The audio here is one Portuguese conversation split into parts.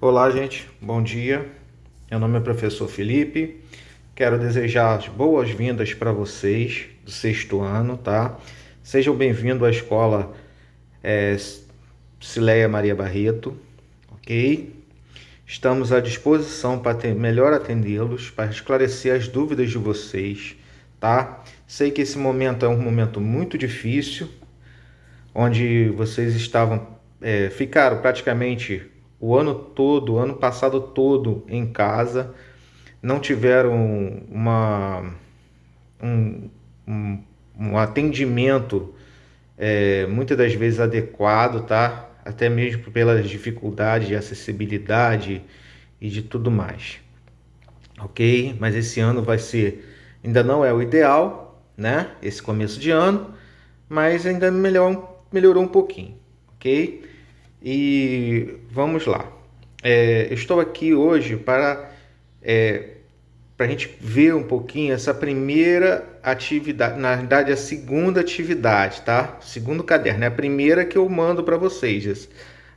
Olá, gente. Bom dia. Meu nome é professor Felipe. Quero desejar as boas-vindas para vocês do sexto ano, tá? Sejam bem-vindos à escola Cileia Maria Barreto, ok? Estamos à disposição para melhor atendê-los, para esclarecer as dúvidas de vocês, tá? Sei que esse momento é um momento muito difícil, onde vocês ficaram praticamente o ano todo, o ano passado todo em casa, não tiveram um, um atendimento muitas das vezes adequado, tá? Até mesmo pelas dificuldades de acessibilidade e de tudo mais, ok? Mas esse ano ainda não é o ideal, né? Esse começo de ano, mas ainda melhorou um pouquinho, ok? E vamos lá. Eu estou aqui hoje para a gente ver um pouquinho essa primeira atividade, na verdade a segunda atividade, tá? Segundo caderno, é a primeira que eu mando para vocês.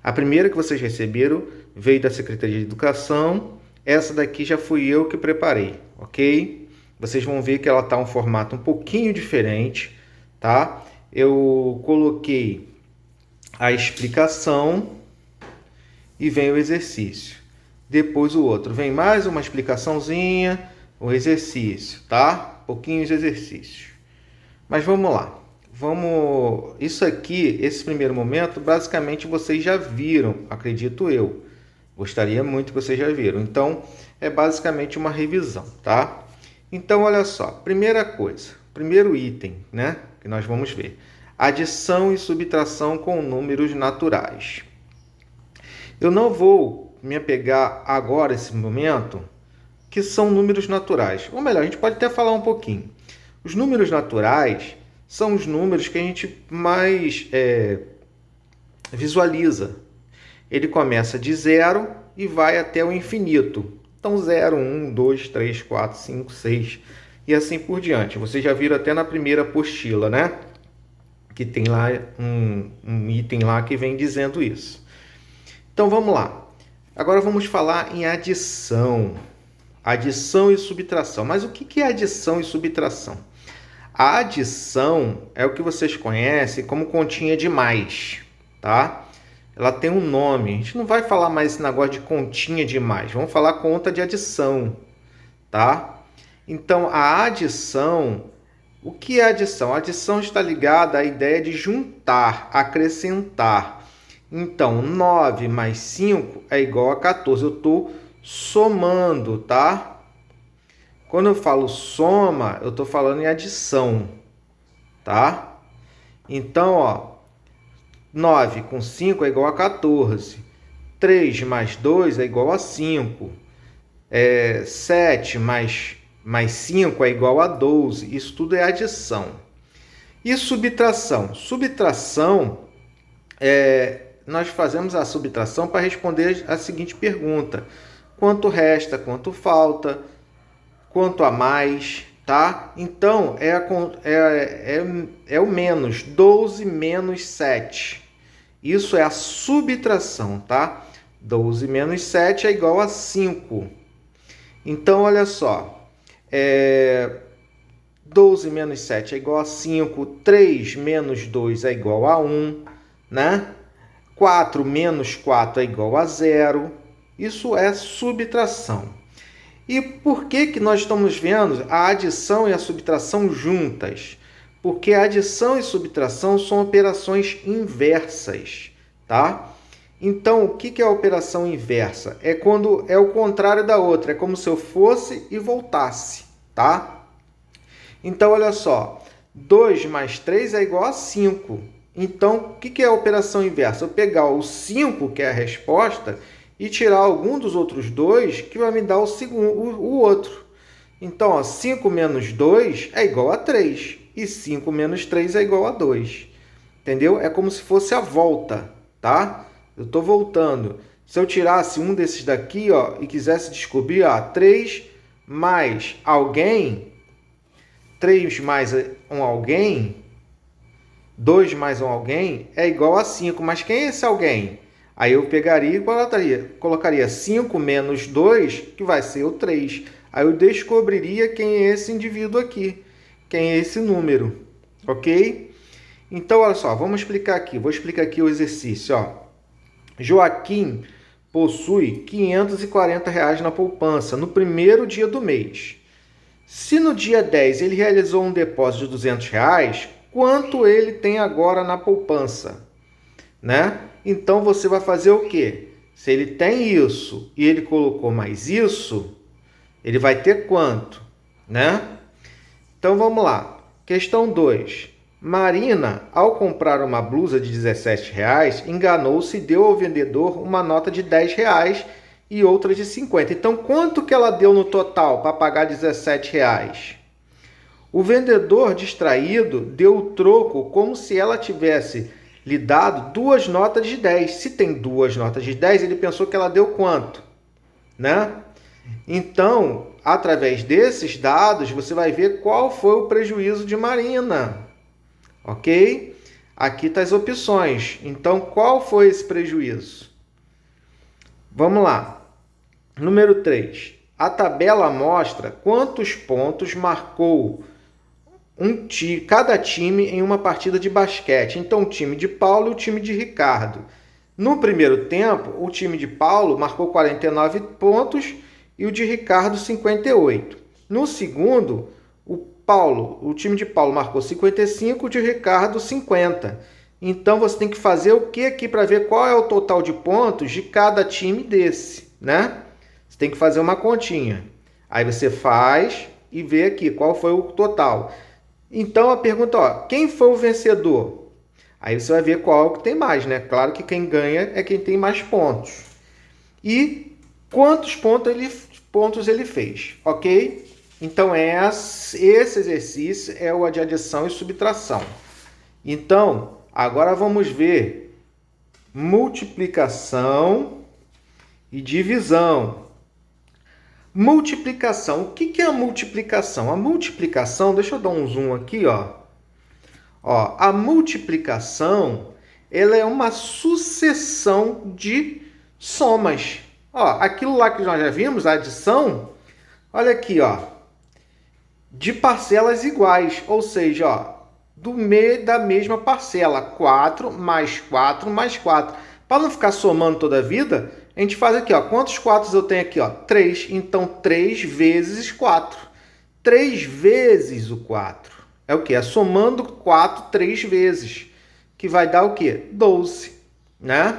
A primeira que vocês receberam veio da Secretaria de Educação, essa daqui já fui eu que preparei, ok? Vocês vão ver que ela está um formato um pouquinho diferente, tá? Eu coloquei a explicação e vem o exercício. Depois o outro, vem mais uma explicaçãozinha, o exercício, tá? Pouquinhos exercícios. Mas vamos lá. Isso aqui, esse primeiro momento, basicamente vocês já viram, acredito eu. Gostaria muito que vocês já viram. Então, é basicamente uma revisão, tá? Então, olha só. Primeira coisa, primeiro item, né? Que nós vamos ver. Adição e subtração com números naturais. Eu não vou me apegar agora, esse momento, que são números naturais. Ou melhor, a gente pode até falar um pouquinho. Os números naturais são os números que a gente mais visualiza. Ele começa de 0 e vai até o infinito. Então 0, 1, 2, 3, 4, 5, 6 e assim por diante. Vocês já viram até na primeira apostila, né? Que tem lá um item lá que vem dizendo isso. Então vamos lá. Agora vamos falar em adição. Adição e subtração. Mas o que é adição e subtração? A adição é o que vocês conhecem como continha de mais, tá? Ela tem um nome. A gente não vai falar mais esse negócio de continha de mais. Vamos falar conta de adição, tá? Então, a adição... O que é adição? A adição está ligada à ideia de juntar, acrescentar. Então, 9 mais 5 é igual a 14. Eu estou somando, tá? Quando eu falo soma, eu estou falando em adição, tá? Então, ó, 9 com 5 é igual a 14. 3 mais 2 é igual a 5. 7 mais 5 é igual a 12. Isso tudo é adição. E subtração? Subtração, nós fazemos a subtração para responder a seguinte pergunta. Quanto resta, quanto falta, quanto a mais, tá? Então, é o menos, 12 menos 7. Isso é a subtração, tá? 12 menos 7 é igual a 5. Então, olha só. 12 menos 7 é igual a 5. 3 menos 2 é igual a 1, né? 4 menos 4 é igual a 0. Isso é subtração. E por que nós estamos vendo a adição e a subtração juntas? Porque a adição e subtração são operações inversas, tá? Então, o que é a operação inversa? É quando é o contrário da outra, é como se eu fosse e voltasse, tá? Então, olha só, 2 mais 3 é igual a 5. Então, o que é a operação inversa? Eu pegar o 5, que é a resposta, e tirar algum dos outros dois, que vai me dar o outro. Então, ó, 5 menos 2 é igual a 3. E 5 menos 3 é igual a 2. Entendeu? É como se fosse a volta, tá? Eu estou voltando. Se eu tirasse um desses daqui, ó, e quisesse descobrir, ó, 3 mais alguém, 3 mais um alguém, 2 mais um alguém é igual a 5. Mas quem é esse alguém? Aí eu pegaria e colocaria 5 menos 2, que vai ser o 3. Aí eu descobriria quem é esse indivíduo aqui, quem é esse número, ok? Então, olha só, vamos explicar aqui. Vou explicar aqui o exercício, ó. Joaquim possui R$ 540 na poupança no primeiro dia do mês. Se no dia 10 ele realizou um depósito de R$ 200, quanto ele tem agora na poupança? Né? Então, você vai fazer o quê? Se ele tem isso e ele colocou mais isso, ele vai ter quanto? Né? Então, vamos lá. Questão 2. Marina, ao comprar uma blusa de R$ 17, enganou-se e deu ao vendedor uma nota de R$ 10 e outra de 50. Então, quanto que ela deu no total para pagar R$ 17? O vendedor distraído deu o troco como se ela tivesse lhe dado 2 notas de 10. Se tem 2 notas de 10, ele pensou que ela deu quanto? Né? Então, através desses dados, você vai ver qual foi o prejuízo de Marina. Ok? Aqui estão as opções. Então, qual foi esse prejuízo? Vamos lá. Número 3. A tabela mostra quantos pontos marcou cada time em uma partida de basquete. Então, o time de Paulo e o time de Ricardo. No primeiro tempo, o time de Paulo marcou 49 pontos e o de Ricardo 58. No segundo, o time de Paulo marcou 55, o de Ricardo 50. Então, você tem que fazer o que aqui para ver qual é o total de pontos de cada time desse, né? Você tem que fazer uma continha. Aí você faz e vê aqui qual foi o total. Então, a pergunta, ó, quem foi o vencedor? Aí você vai ver qual que tem mais, né? Claro que quem ganha é quem tem mais pontos. E quantos pontos ele fez, ok? Então, esse exercício é o de adição e subtração. Então, agora vamos ver multiplicação e divisão. Multiplicação. O que é a multiplicação? A multiplicação, deixa eu dar um zoom aqui, ó. A multiplicação, ela é uma sucessão de somas. Aquilo lá que nós já vimos, a adição, olha aqui, ó. De parcelas iguais, ou seja, do meio da mesma parcela, 4 mais 4 mais 4. Para não ficar somando toda a vida, a gente faz aqui, ó, quantos 4 eu tenho aqui? 3, então 3 vezes 4. 3 vezes o 4. É o quê? É somando 4 3 vezes, que vai dar o quê? 12, né?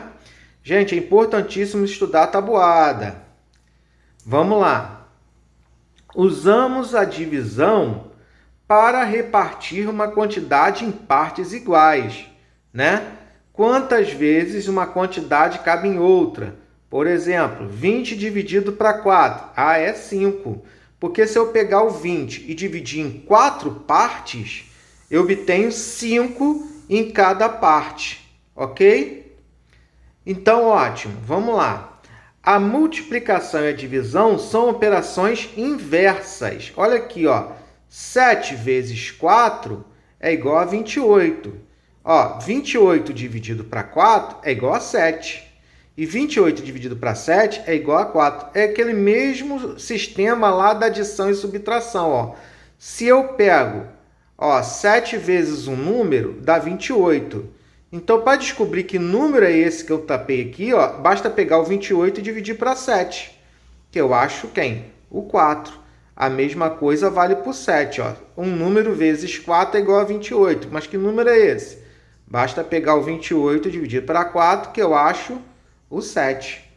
Gente, é importantíssimo estudar a tabuada. Vamos lá. Usamos a divisão para repartir uma quantidade em partes iguais, né? Quantas vezes uma quantidade cabe em outra? Por exemplo, 20 dividido para 4. É 5. Porque se eu pegar o 20 e dividir em 4 partes, eu obtenho 5 em cada parte, ok? Então, ótimo. Vamos lá. A multiplicação e a divisão são operações inversas. Olha aqui, ó. 7 vezes 4 é igual a 28. 28 dividido para 4 é igual a 7. E 28 dividido para 7 é igual a 4. É aquele mesmo sistema lá da adição e subtração, ó. Se eu pego, 7 vezes um número, dá 28. Então, para descobrir que número é esse que eu tapei aqui, basta pegar o 28 e dividir para 7. Que eu acho quem? O 4. A mesma coisa vale para o 7. Um número vezes 4 é igual a 28. Mas que número é esse? Basta pegar o 28 e dividir para 4, que eu acho o 7.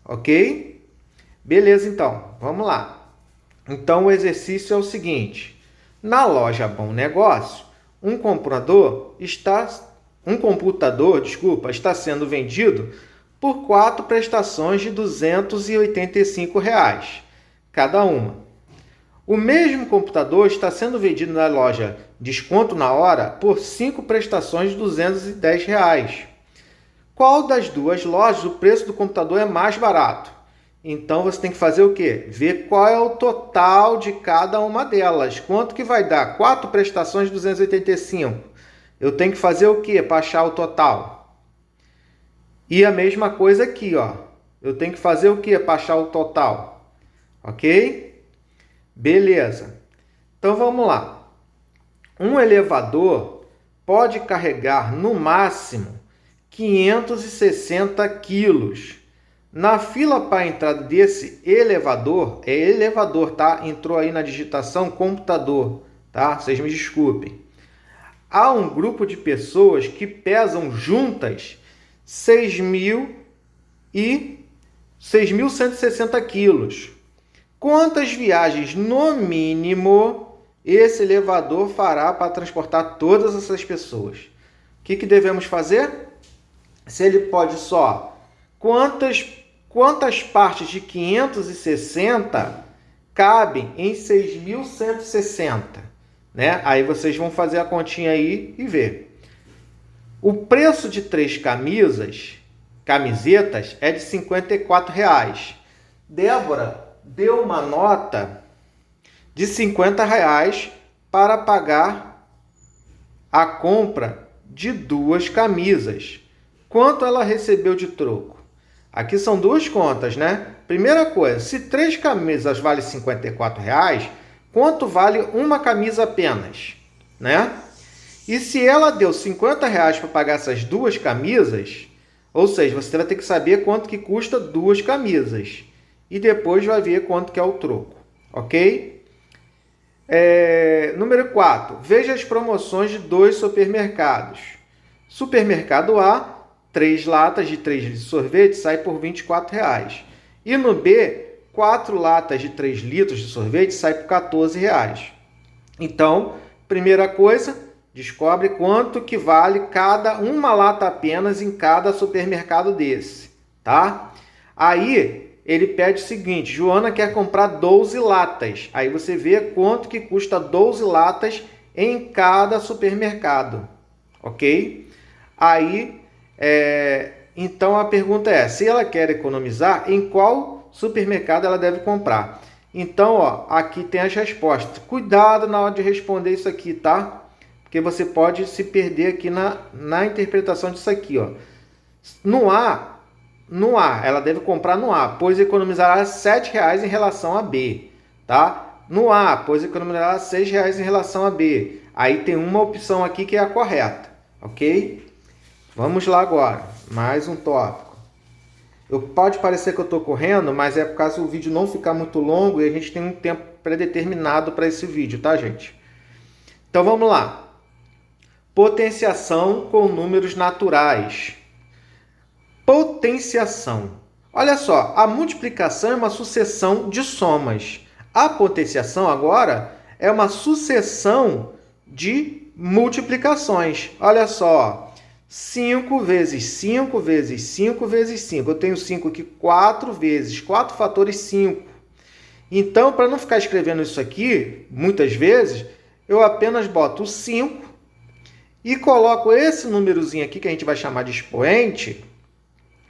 Ok? Beleza, então. Vamos lá. Então, o exercício é o seguinte. Na loja Bom Negócio, um computador está sendo vendido por 4 prestações de R$ 285 cada uma. O mesmo computador está sendo vendido na loja Desconto na Hora por 5 prestações de R$ 210. Qual das duas lojas o preço do computador é mais barato? Então, você tem que fazer o quê? Ver qual é o total de cada uma delas. Quanto que vai dar? 4 prestações de 285. Eu tenho que fazer o quê para achar o total? E a mesma coisa aqui, ó. Eu tenho que fazer o quê para achar o total? Ok? Beleza. Então vamos lá. Um elevador pode carregar no máximo 560 quilos. Na fila para a entrada desse elevador, é elevador, tá? Entrou aí na digitação computador, tá? Vocês me desculpem. Há um grupo de pessoas que pesam juntas 6.160 quilos. Quantas viagens, no mínimo, esse elevador fará para transportar todas essas pessoas? O que devemos fazer? Se ele pode só, quantas partes de 560 cabem em 6.160? Né? Aí vocês vão fazer a continha aí e ver. O preço de 3 camisetas é de R$ 54. Débora deu uma nota de R$ 50 para pagar a compra de 2 camisas. Quanto ela recebeu de troco? Aqui são duas contas, né? Primeira coisa, se 3 camisas valem R$ 54, quanto vale uma camisa apenas, né? E se ela deu R$ 50 para pagar essas 2 camisas, ou seja, você vai ter que saber quanto que custa 2 camisas. E depois vai ver quanto que é o troco, ok? Número 4. Veja as promoções de 2 supermercados. Supermercado A, 3 latas de 3 litros de sorvete sai por R$ 24. E no B, 4 latas de 3 litros de sorvete sai por R$ 14. Então, primeira coisa, descobre quanto que vale uma lata apenas em cada supermercado desse, tá? Aí, ele pede o seguinte, Joana quer comprar 12 latas. Aí você vê quanto que custa 12 latas em cada supermercado, ok? Aí, então a pergunta é, se ela quer economizar, em qual supermercado ela deve comprar? Então, ó, aqui tem as respostas. Cuidado na hora de responder isso aqui, tá? Porque você pode se perder aqui na interpretação disso aqui, ó. No A, ela deve comprar no A, pois economizará R$ 7 em relação a B, tá? No A, pois economizará R$ 6 em relação a B. Aí tem uma opção aqui que é a correta, ok? Vamos lá agora, mais um tópico. Pode parecer que eu estou correndo, mas é por causa do vídeo não ficar muito longo e a gente tem um tempo predeterminado para esse vídeo, tá, gente? Então vamos lá. Potenciação com números naturais. Potenciação. Olha só, a multiplicação é uma sucessão de somas. A potenciação agora é uma sucessão de multiplicações. Olha só, 5 vezes 5 vezes 5 vezes 5. Eu tenho 5 aqui 4 vezes, 4 fatores 5. Então, para não ficar escrevendo isso aqui, muitas vezes, eu apenas boto o 5 e coloco esse númerozinho aqui, que a gente vai chamar de expoente,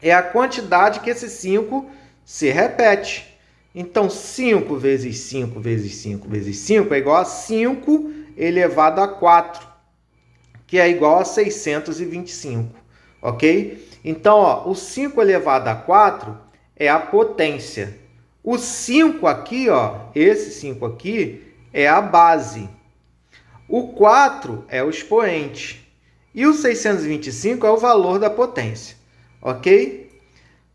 é a quantidade que esse 5 se repete. Então, 5 vezes 5 vezes 5 vezes 5 é igual a 5 elevado a 4, que é igual a 625, ok? Então, ó, o 5 elevado a 4 é a potência. O 5 aqui, ó, esse 5 aqui é a base. O 4 é o expoente. E o 625 é o valor da potência, ok?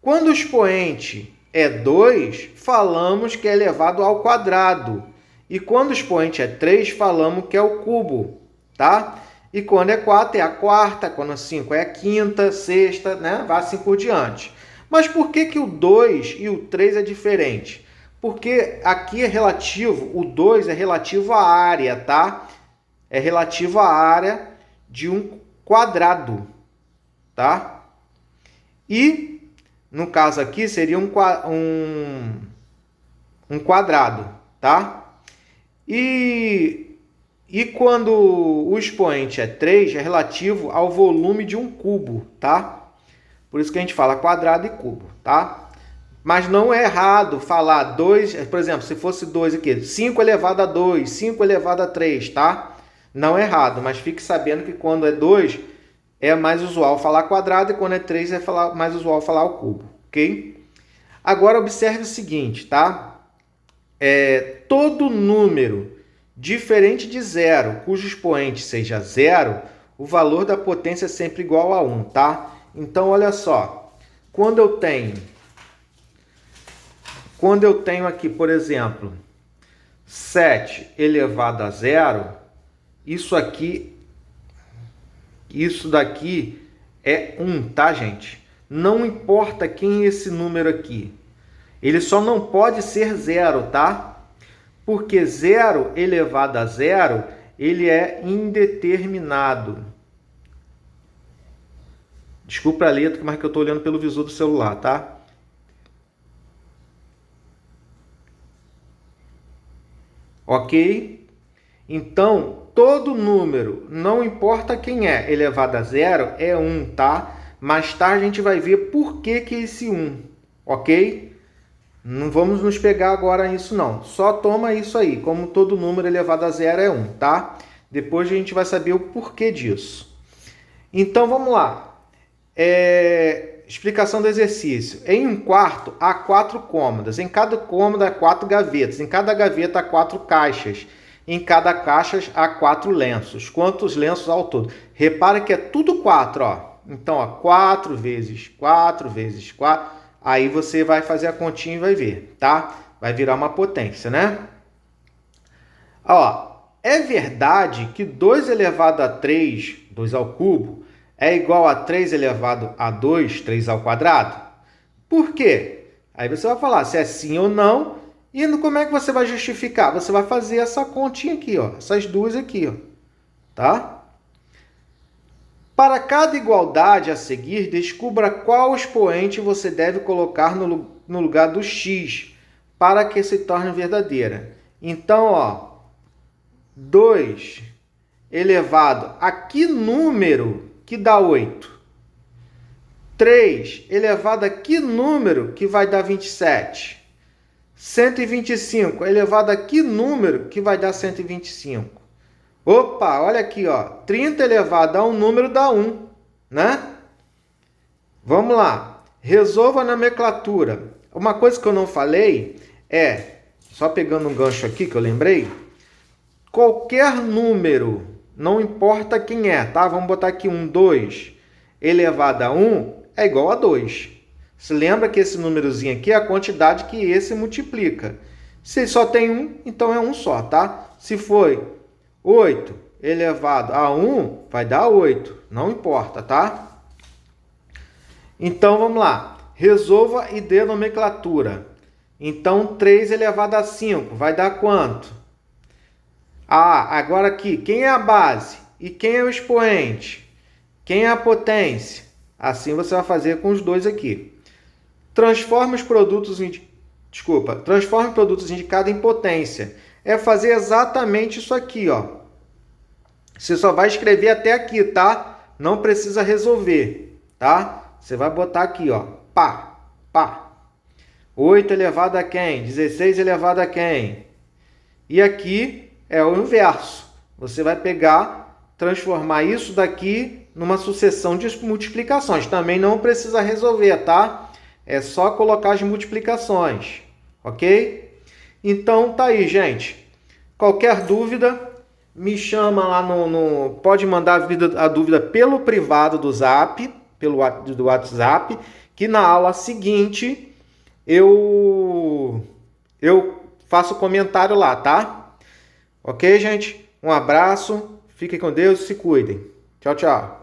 Quando o expoente é 2, falamos que é elevado ao quadrado. E quando o expoente é 3, falamos que é o cubo, tá? E quando é 4, é a quarta. Quando é 5, é a quinta, sexta, né? Vai assim por diante. Mas por que o 2 e o 3 é diferente? Porque aqui é relativo, o 2 é relativo à área, tá? É relativo à área de um quadrado, tá? E, no caso aqui, seria um quadrado, tá? E quando o expoente é 3, é relativo ao volume de um cubo, tá? Por isso que a gente fala quadrado e cubo, tá? Mas não é errado falar 2, por exemplo, se fosse 2 aqui, 5 elevado a 2, 5 elevado a 3, tá? Não é errado, mas fique sabendo que quando é 2, é mais usual falar quadrado e quando é 3 é mais usual falar ao cubo, ok? Agora observe o seguinte, tá? Todo número diferente de zero, cujo expoente seja zero, o valor da potência é sempre igual a 1, tá? Então, olha só, quando eu tenho aqui, por exemplo, 7 elevado a zero, isso daqui é 1, tá, gente? Não importa quem é esse número aqui. Ele só não pode ser zero, tá? Porque 0 elevado a zero, ele é indeterminado. Desculpa a letra, mas que eu estou olhando pelo visor do celular, tá? Ok? Então, todo número, não importa quem é, elevado a zero, é 1, tá? Mais tarde a gente vai ver por que é esse 1, ok? Não vamos nos pegar agora nisso, não. Só toma isso aí, como todo número elevado a zero é 1, tá? Depois a gente vai saber o porquê disso. Então, vamos lá. Explicação do exercício. Em um quarto, há 4 cômodas. Em cada cômoda, há 4 gavetas. Em cada gaveta, há 4 caixas. Em cada caixa, há 4 lenços. Quantos lenços ao todo? Repara que é tudo 4, ó. Então, ó, 4 vezes 4 vezes 4. Aí você vai fazer a continha e vai ver, tá? Vai virar uma potência, né? Ó, é verdade que 2 elevado a 3, 2 ao cubo, é igual a 3 elevado a 2, 3 ao quadrado? Por quê? Aí você vai falar se é sim ou não. E como é que você vai justificar? Você vai fazer essa continha aqui, ó. Essas duas aqui, ó. Tá? Para cada igualdade a seguir, descubra qual expoente você deve colocar no lugar do x para que se torne verdadeira. Então, ó, 2 elevado a que número que dá 8? 3 elevado a que número que vai dar 27? 125 elevado a que número que vai dar 125? Opa, olha aqui, ó. 30 elevado a um número dá 1, né? Vamos lá. Resolva a nomenclatura. Uma coisa que eu não falei só pegando um gancho aqui que eu lembrei, qualquer número, não importa quem é, tá? Vamos botar aqui 2 elevado a 1 é igual a 2. Se lembra que esse númerozinho aqui é a quantidade que esse multiplica. Se só tem 1, então é 1 só, tá? Se foi 8 elevado a 1, vai dar 8. Não importa, tá? Então, vamos lá. Resolva e dê nomenclatura. Então, 3 elevado a 5 vai dar quanto? Agora aqui, quem é a base? E quem é o expoente? Quem é a potência? Assim você vai fazer com os dois aqui. Transforme produtos indicados em potência. É fazer exatamente isso aqui, ó. Você só vai escrever até aqui, tá? Não precisa resolver, tá? Você vai botar aqui, ó. Pá, pá. 8 elevado a quem? 16 elevado a quem? E aqui é o inverso. Você vai pegar, transformar isso daqui numa sucessão de multiplicações. Também não precisa resolver, tá? É só colocar as multiplicações, ok? Então, tá aí, gente. Qualquer dúvida, me chama lá pode mandar a dúvida pelo privado do Zap, do WhatsApp, que na aula seguinte eu faço comentário lá, tá? Ok, gente? Um abraço, fiquem com Deus e se cuidem. Tchau, tchau.